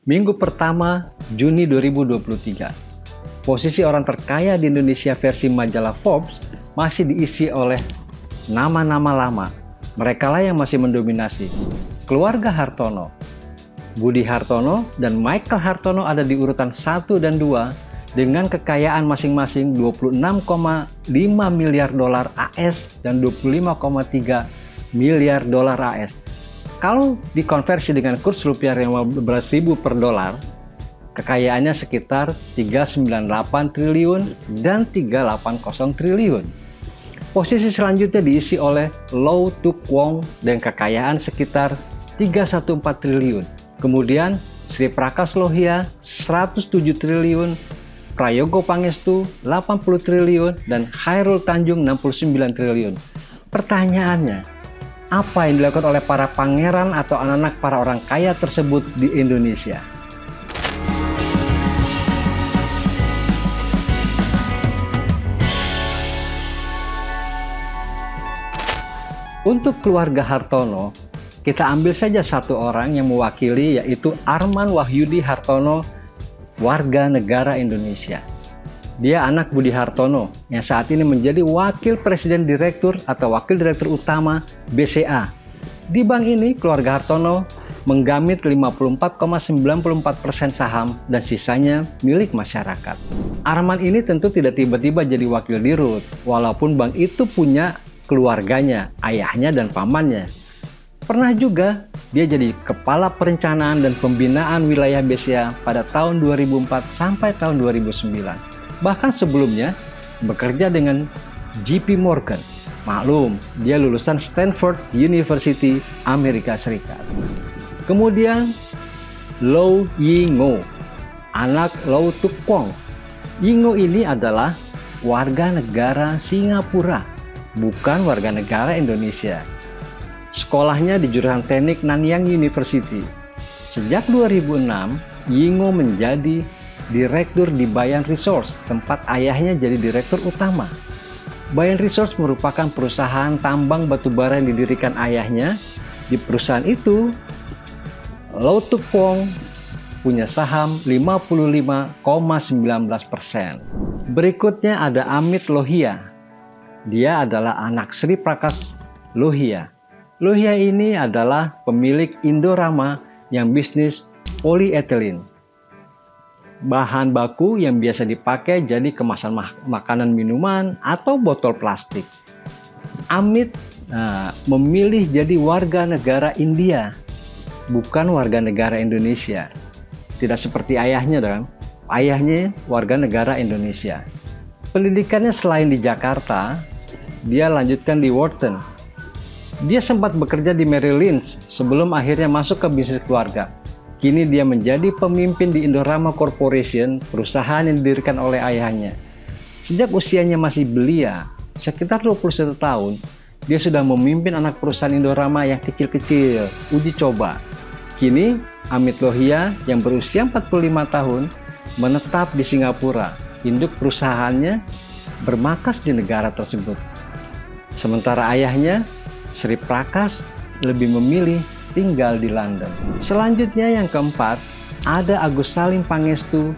Minggu pertama Juni 2023. Posisi orang terkaya di Indonesia versi majalah Forbes masih diisi oleh nama-nama lama. Mereka lah yang masih mendominasi. Keluarga Hartono, Budi Hartono dan Michael Hartono ada di urutan 1 dan 2 dengan kekayaan masing-masing 26,5 miliar dolar AS dan 25,3 miliar dolar AS. Kalau dikonversi dengan kurs rupiah 15.000 per dolar, kekayaannya sekitar 398 triliun dan 380 triliun. Posisi selanjutnya diisi oleh Lau Tuk Wong dengan kekayaan sekitar 314 triliun. Kemudian Sri Prakas Lohia 107 triliun, Prayogo Pangestu 80 triliun, dan Khairul Tanjung 69 triliun. Pertanyaannya, apa yang dilakukan oleh para pangeran atau anak-anak para orang kaya tersebut di Indonesia? Untuk keluarga Hartono, kita ambil saja satu orang yang mewakili, yaitu Arman Wahyudi Hartono, warga negara Indonesia. Dia anak Budi Hartono yang saat ini menjadi Wakil Presiden Direktur atau Wakil Direktur Utama BCA. Di bank ini, keluarga Hartono menggamit 54,94% saham dan sisanya milik masyarakat. Arman ini tentu tidak tiba-tiba jadi wakil dirut, walaupun bank itu punya keluarganya, ayahnya dan pamannya. Pernah juga dia jadi Kepala Perencanaan dan Pembinaan Wilayah BCA pada tahun 2004 sampai tahun 2009. Bahkan sebelumnya bekerja dengan JP Morgan. Maklum, dia lulusan Stanford University, Amerika Serikat. Kemudian Lau Ying-o, anak Lau Tuk Wong. Ying-o ini adalah warga negara Singapura, bukan warga negara Indonesia. Sekolahnya di jurusan teknik Nanyang University. Sejak 2006, Ying-o menjadi direktur di Bayan Resource, tempat ayahnya jadi direktur utama. Bayan Resource merupakan perusahaan tambang batubara yang didirikan ayahnya. Di perusahaan itu, Lau Tuk Wong punya saham 55,19%. Berikutnya ada Amit Lohia. Dia adalah anak Sri Prakas Lohia. Lohia ini adalah pemilik Indorama yang bisnis polietilen, bahan baku yang biasa dipakai jadi kemasan makanan minuman atau botol plastik. Amit memilih jadi warga negara India, bukan warga negara Indonesia. Tidak seperti ayahnya dong. Ayahnya warga negara Indonesia. Pendidikannya selain di Jakarta, dia lanjutkan di Wharton. Dia sempat bekerja di Merrill Lynch sebelum akhirnya masuk ke bisnis keluarga. Kini dia menjadi pemimpin di Indorama Corporation, perusahaan yang didirikan oleh ayahnya. Sejak usianya masih belia, sekitar 21 tahun, dia sudah memimpin anak perusahaan Indorama yang kecil-kecil, uji coba. Kini, Amit Lohia yang berusia 45 tahun menetap di Singapura. Induk perusahaannya bermarkas di negara tersebut. Sementara ayahnya, Sri Prakas, lebih memilih tinggal di London. Selanjutnya yang keempat, ada Agus Salim Pangestu,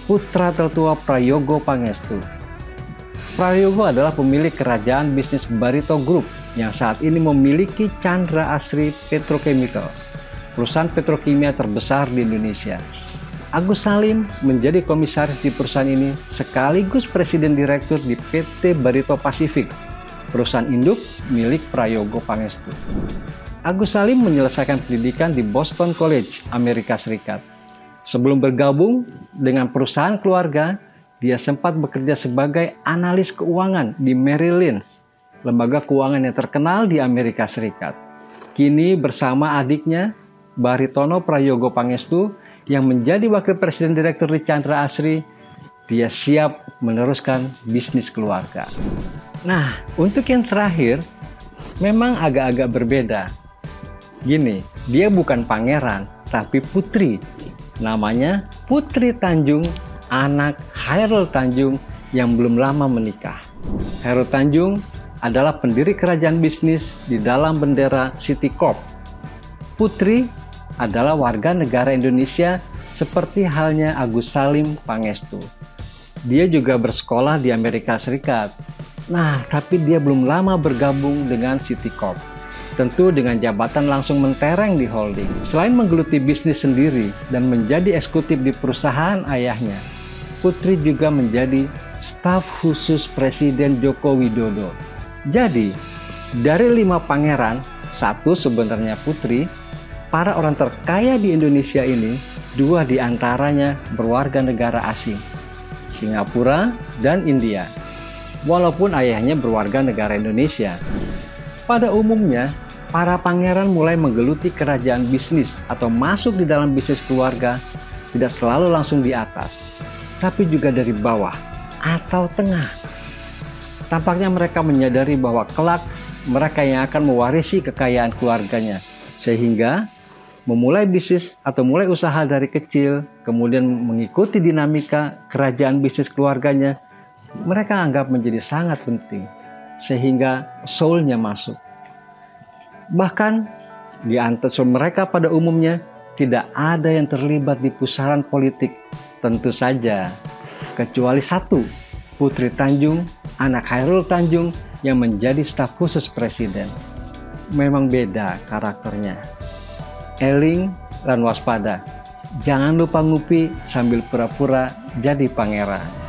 putra tertua Prayogo Pangestu. Prayogo adalah pemilik kerajaan bisnis Barito Group yang saat ini memiliki Chandra Asri Petrochemical, perusahaan petrokimia terbesar di Indonesia. Agus Salim menjadi komisaris di perusahaan ini sekaligus presiden direktur di PT Barito Pacific, perusahaan induk milik Prayogo Pangestu. Agus Salim menyelesaikan pendidikan di Boston College, Amerika Serikat. Sebelum bergabung dengan perusahaan keluarga, dia sempat bekerja sebagai analis keuangan di Merrill Lynch, lembaga keuangan yang terkenal di Amerika Serikat. Kini bersama adiknya, Baritono Prayogo Pangestu, yang menjadi wakil presiden direktur di Chandra Asri, dia siap meneruskan bisnis keluarga. Nah, untuk yang terakhir, memang agak-agak berbeda. Gini, dia bukan pangeran, tapi putri. Namanya Putri Tanjung, anak Khairul Tanjung yang belum lama menikah. Khairul Tanjung adalah pendiri kerajaan bisnis di dalam bendera Citicorp. Putri adalah warga negara Indonesia seperti halnya Agus Salim Pangestu. Dia juga bersekolah di Amerika Serikat. Nah, tapi dia belum lama bergabung dengan City Corp. Tentu dengan jabatan langsung mentereng di holding. Selain menggeluti bisnis sendiri dan menjadi eksekutif di perusahaan ayahnya, Putri juga menjadi staf khusus Presiden Joko Widodo. Jadi, dari 5 pangeran, 1 sebenarnya putri, para orang terkaya di Indonesia ini, 2 diantaranya berwarga negara asing, Singapura dan India. Walaupun ayahnya berwarga negara Indonesia. Pada umumnya, para pangeran mulai menggeluti kerajaan bisnis atau masuk di dalam bisnis keluarga tidak selalu langsung di atas, tapi juga dari bawah atau tengah. Tampaknya mereka menyadari bahwa kelak mereka yang akan mewarisi kekayaan keluarganya, sehingga memulai bisnis atau mulai usaha dari kecil, kemudian mengikuti dinamika kerajaan bisnis keluarganya, mereka anggap menjadi sangat penting, sehingga soul-nya masuk. Bahkan di antara mereka pada umumnya tidak ada yang terlibat di pusaran politik, tentu saja, kecuali 1, Putri Tanjung, anak Khairul Tanjung yang menjadi staf khusus presiden. Memang beda karakternya. Eling dan waspada. Jangan lupa ngupi sambil pura-pura jadi pangeran.